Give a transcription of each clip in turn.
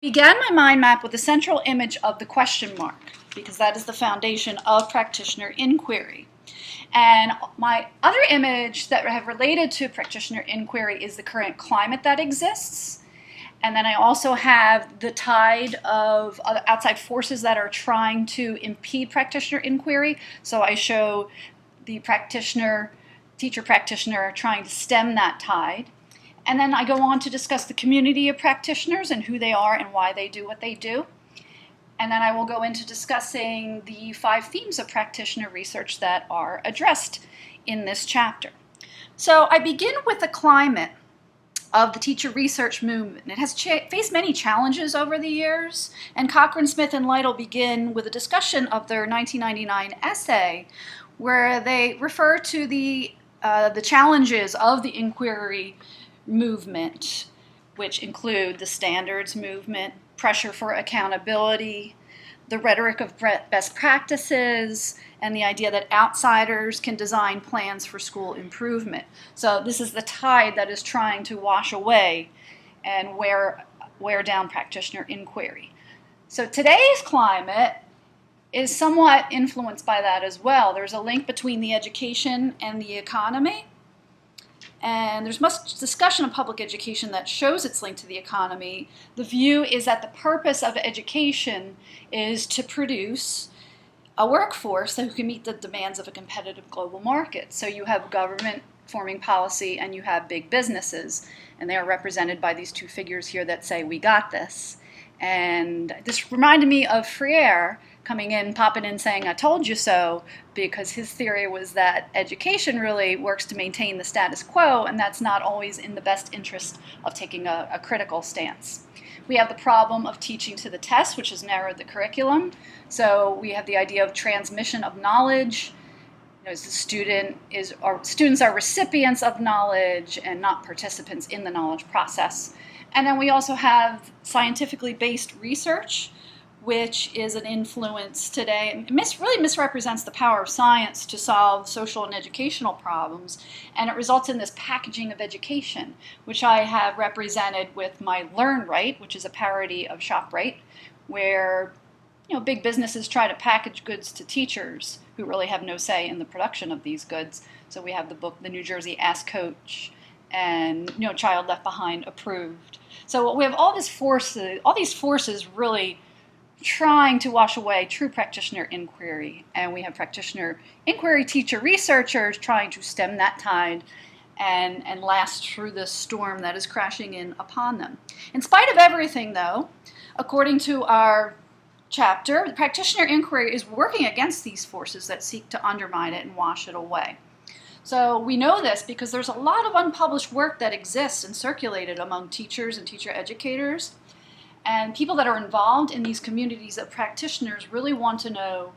Began my mind map with the central image of the question mark, because that is the foundation of practitioner inquiry. And my other image that I have related to practitioner inquiry is the current climate that exists. And then I also have the tide of other outside forces that are trying to impede practitioner inquiry. So I show the teacher practitioner trying to stem that tide. And then I go on to discuss the community of practitioners and who they are and why they do what they do. And then I will go into discussing the 5 themes of practitioner research that are addressed in this chapter. So I begin with the climate of the teacher research movement. It has faced many challenges over the years, and Cochran, Smith, and Lytle begin with a discussion of their 1999 essay where they refer to the challenges of the inquiry movement, which include the standards movement, pressure for accountability, the rhetoric of best practices, and the idea that outsiders can design plans for school improvement. So this is the tide that is trying to wash away and wear down practitioner inquiry. So today's climate is somewhat influenced by that as well. There's a link between the education and the economy. And there's much discussion of public education that shows its link to the economy. The view is that the purpose of education is to produce a workforce who can meet the demands of a competitive global market. So you have government forming policy and you have big businesses, and they are represented by these 2 figures here that say, "We got this." And this reminded me of Freire coming in, popping in, saying, "I told you so," because his theory was that education really works to maintain the status quo, and that's not always in the best interest of taking a critical stance. We have the problem of teaching to the test, which has narrowed the curriculum. So we have the idea of transmission of knowledge. Students are recipients of knowledge and not participants in the knowledge process. And then we also have scientifically based research, which is an influence today. It really misrepresents the power of science to solve social and educational problems, and it results in this packaging of education, which I have represented with my Learn Right, which is a parody of Shop Right, where big businesses try to package goods to teachers who really have no say in the production of these goods. So we have the book, The New Jersey Ask Coach, and No Child Left Behind approved. So we have all these forces really trying to wash away true practitioner inquiry. And we have practitioner inquiry teacher researchers trying to stem that tide and last through the storm that is crashing in upon them. In spite of everything, though, according to our chapter, the practitioner inquiry is working against these forces that seek to undermine it and wash it away. So we know this because there's a lot of unpublished work that exists and circulated among teachers and teacher educators. And people that are involved in these communities of practitioners really want to know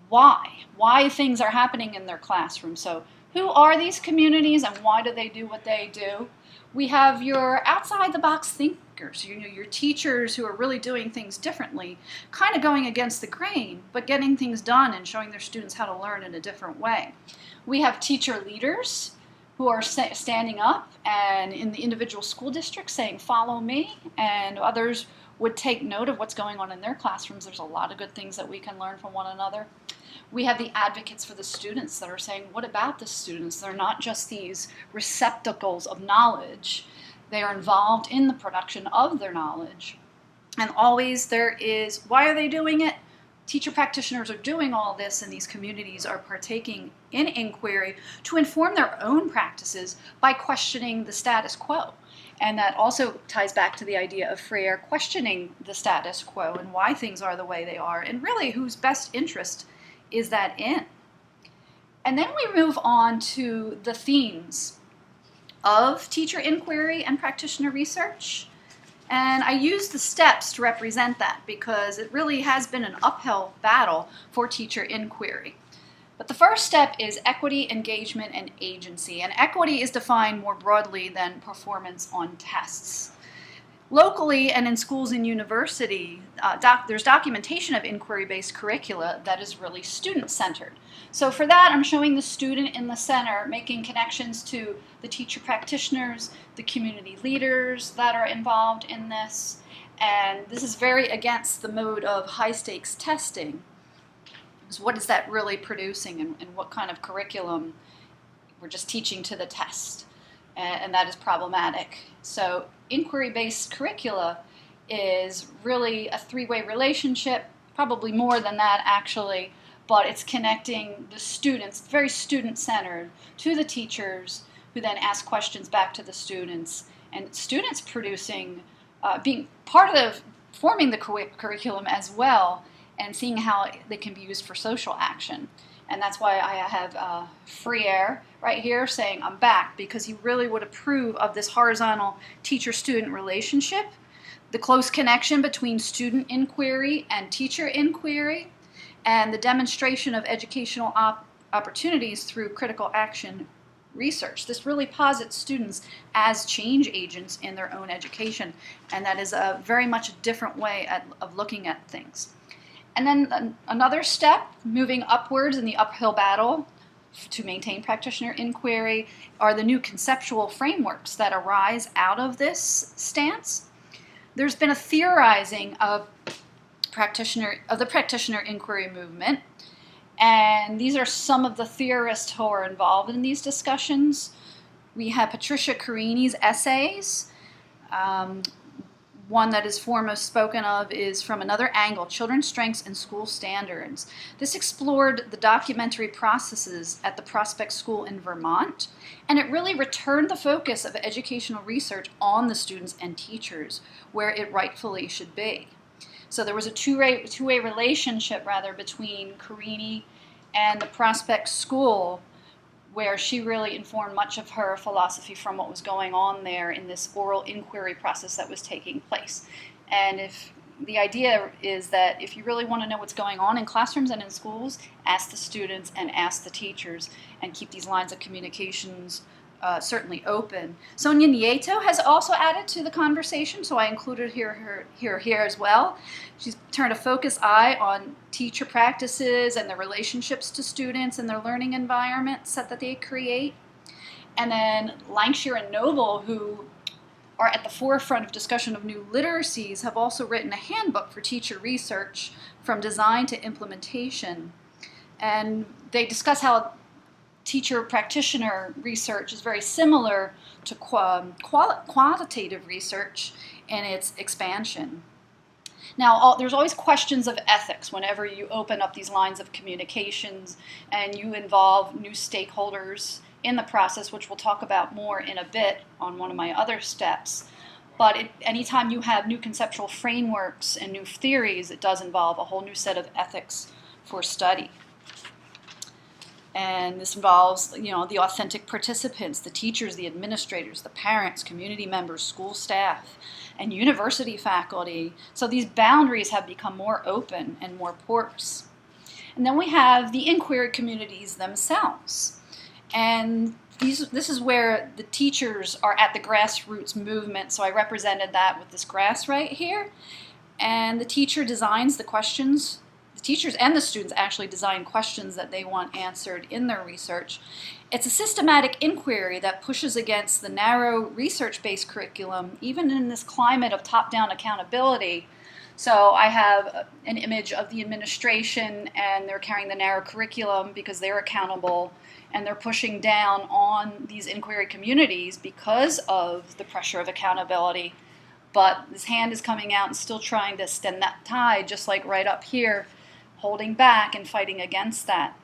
why things are happening in their classroom. So who are these communities and why do they do what they do? We have your outside-the-box thinkers, your teachers who are really doing things differently, kind of going against the grain, but getting things done and showing their students how to learn in a different way. We have teacher leaders who are standing up and in the individual school districts saying, "Follow me," and others would take note of what's going on in their classrooms. There's a lot of good things that we can learn from one another. We have the advocates for the students that are saying, what about the students? They're not just these receptacles of knowledge. They are involved in the production of their knowledge. And always there is, why are they doing it? Teacher practitioners are doing all this, and these communities are partaking in inquiry to inform their own practices by questioning the status quo. And that also ties back to the idea of Freire questioning the status quo and why things are the way they are, and really whose best interest is that in. And then we move on to the themes of teacher inquiry and practitioner research. And I use the steps to represent that because it really has been an uphill battle for teacher inquiry. But the first step is equity, engagement, and agency. And equity is defined more broadly than performance on tests. Locally and in schools and university, there's documentation of inquiry-based curricula that is really student-centered. So for that, I'm showing the student in the center, making connections to the teacher practitioners, the community leaders that are involved in this, And this is very against the mode of high-stakes testing. So what is that really producing, and what kind of curriculum we're just teaching to the test? And that is problematic. So inquiry-based curricula is really a three-way relationship, probably more than that actually, but it's connecting the students, very student-centered, to the teachers, who then ask questions back to the students, and students producing, being part of forming the curriculum as well, and seeing how they can be used for social action. And that's why I have Freire right here saying I'm back, because he really would approve of this horizontal teacher-student relationship, the close connection between student inquiry and teacher inquiry, and the demonstration of educational opportunities through critical action research. This really posits students as change agents in their own education, and that is a very much a different way of looking at things. And then another step, moving upwards in the uphill battle to maintain practitioner inquiry, are the new conceptual frameworks that arise out of this stance. There's been a theorizing of the practitioner inquiry movement, and these are some of the theorists who are involved in these discussions. We have Patricia Carini's essays. One that is foremost spoken of is From Another Angle, Children's Strengths and School Standards. This explored the documentary processes at the Prospect School in Vermont, and it really returned the focus of educational research on the students and teachers, where it rightfully should be. So there was a two-way relationship, rather, between Carini and the Prospect School, where she really informed much of her philosophy from what was going on there in this oral inquiry process that was taking place. And if the idea is that if you really want to know what's going on in classrooms and in schools, ask the students and ask the teachers, and keep these lines of communications certainly open. Sonia Nieto has also added to the conversation, so I included her here as well. She's turned a focused eye on teacher practices and their relationships to students and their learning environments that they create. And then Lankshire and Noble, who are at the forefront of discussion of new literacies, have also written a handbook for teacher research from design to implementation. And they discuss how teacher-practitioner research is very similar to quantitative research in its expansion. Now, there's always questions of ethics whenever you open up these lines of communications and you involve new stakeholders in the process, which we'll talk about more in a bit on one of my other steps. But anytime you have new conceptual frameworks and new theories, it does involve a whole new set of ethics for study. And this involves, the authentic participants, the teachers, the administrators, the parents, community members, school staff, and university faculty. So these boundaries have become more open and more porous. And then we have the inquiry communities themselves. And this is where the teachers are at the grassroots movement. So I represented that with this grass right here. And the teacher designs the questions. The teachers and the students actually design questions that they want answered in their research. It's a systematic inquiry that pushes against the narrow research-based curriculum, even in this climate of top-down accountability. So I have an image of the administration, and they're carrying the narrow curriculum because they're accountable, and they're pushing down on these inquiry communities because of the pressure of accountability. But this hand is coming out and still trying to stem that tide, just like right up here, holding back and fighting against that.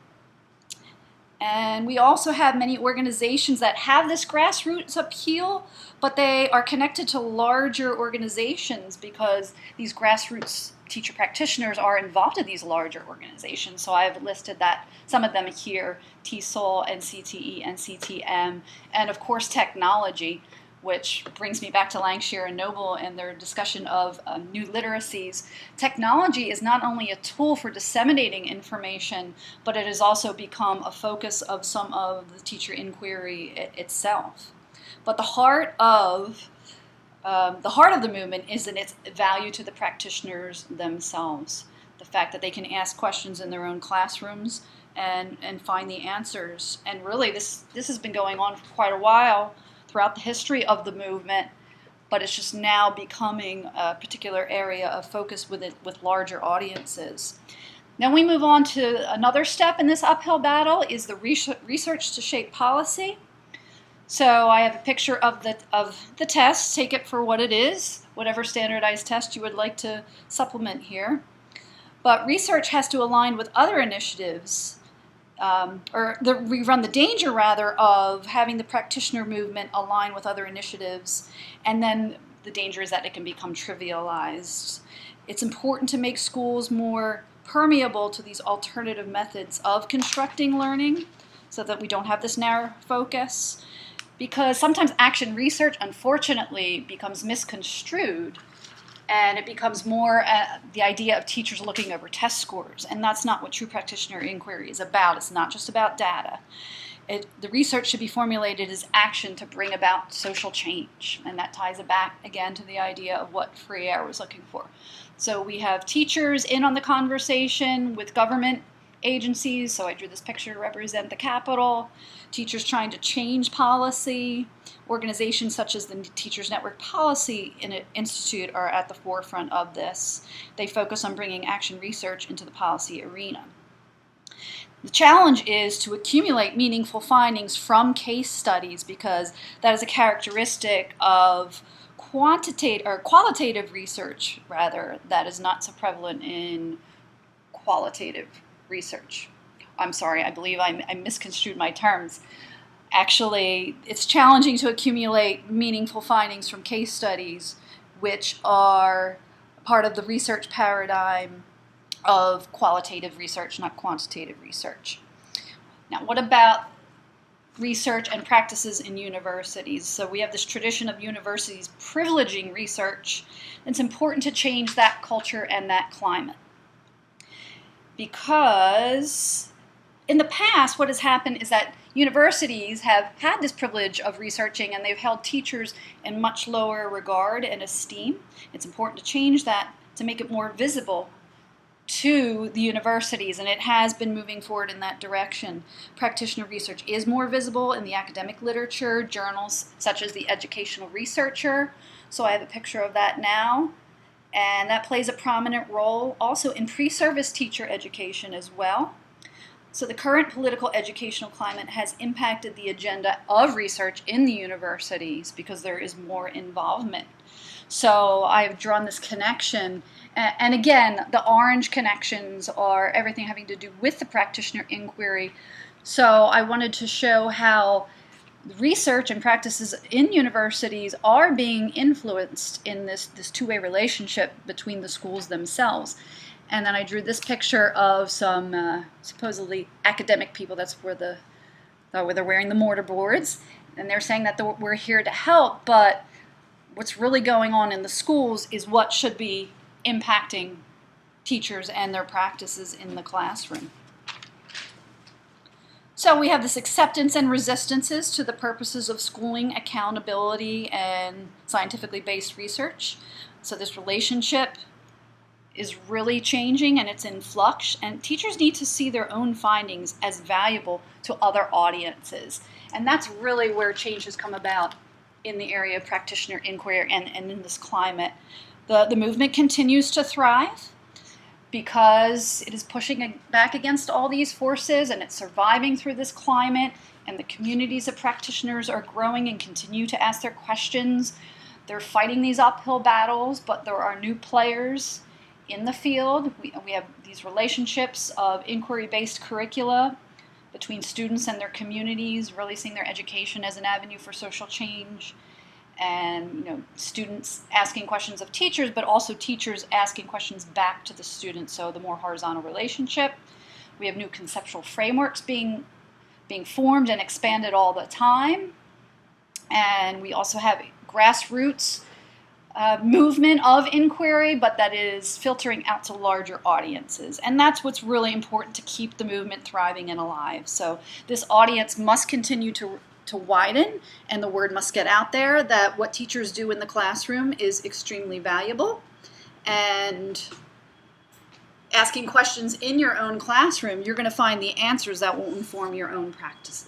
And we also have many organizations that have this grassroots appeal, but they are connected to larger organizations because these grassroots teacher practitioners are involved in these larger organizations. So I've listed that, some of them here, TESOL, NCTE, NCTM, and of course technology, which brings me back to Lankshire and Noble and their discussion of new literacies. Technology is not only a tool for disseminating information, but it has also become a focus of some of the teacher inquiry itself. But the heart of the movement is in its value to the practitioners themselves. The fact that they can ask questions in their own classrooms and find the answers. And really, this has been going on for quite a while throughout the history of the movement, but it's just now becoming a particular area of focus with larger audiences. Then we move on to another step in this uphill battle is the research to shape policy. So I have a picture of the test. Take it for what it is, whatever standardized test you would like to supplement here. But research has to align with other initiatives, we run the danger, rather, of having the practitioner movement align with other initiatives, and then the danger is that it can become trivialized. It's important to make schools more permeable to these alternative methods of constructing learning so that we don't have this narrow focus, because sometimes action research, unfortunately, becomes misconstrued, and it becomes more the idea of teachers looking over test scores, and that's not what true practitioner inquiry is about. It's not just about data. The research should be formulated as action to bring about social change, and that ties it back again to the idea of what Freire was looking for. So we have teachers in on the conversation with government agencies, so I drew this picture to represent the Capitol, teachers trying to change policy, organizations such as the Teachers Network Policy Institute are at the forefront of this. They focus on bringing action research into the policy arena. The challenge is to accumulate meaningful findings from case studies, because that is a characteristic of qualitative research, rather, that is not so prevalent in qualitative research. I'm sorry, I believe I misconstrued my terms. Actually, it's challenging to accumulate meaningful findings from case studies, which are part of the research paradigm of qualitative research, not quantitative research. Now, what about research and practices in universities? So we have this tradition of universities privileging research. It's important to change that culture and that climate, because in the past, what has happened is that universities have had this privilege of researching, and they've held teachers in much lower regard and esteem. It's important to change that, to make it more visible to the universities, and it has been moving forward in that direction. Practitioner research is more visible in the academic literature, journals such as the Educational Researcher. So I have a picture of that now, and that plays a prominent role also in pre-service teacher education as well. So the current political educational climate has impacted the agenda of research in the universities because there is more involvement. So I've drawn this connection, and again, the orange connections are everything having to do with the practitioner inquiry. So I wanted to show how research and practices in universities are being influenced in this two-way relationship between the schools themselves. And then I drew this picture of some supposedly academic people. That's where they're wearing the mortar boards, and they're saying that we're here to help, but what's really going on in the schools is what should be impacting teachers and their practices in the classroom. So we have this acceptance and resistances to the purposes of schooling, accountability, and scientifically based research. So this relationship is really changing, and it's in flux, and teachers need to see their own findings as valuable to other audiences. And that's really where change has come about in the area of practitioner inquiry and in this climate. The movement continues to thrive because it is pushing back against all these forces, and it's surviving through this climate, and the communities of practitioners are growing and continue to ask their questions. They're fighting these uphill battles, but there are new players in the field. We have these relationships of inquiry-based curricula between students and their communities, really seeing their education as an avenue for social change, and students asking questions of teachers, but also teachers asking questions back to the students, so the more horizontal relationship. We have new conceptual frameworks being formed and expanded all the time, and we also have grassroots movement of inquiry, but that is filtering out to larger audiences. And that's what's really important to keep the movement thriving and alive. So this audience must continue to widen, and the word must get out there that what teachers do in the classroom is extremely valuable. And asking questions in your own classroom, you're going to find the answers that will inform your own practices.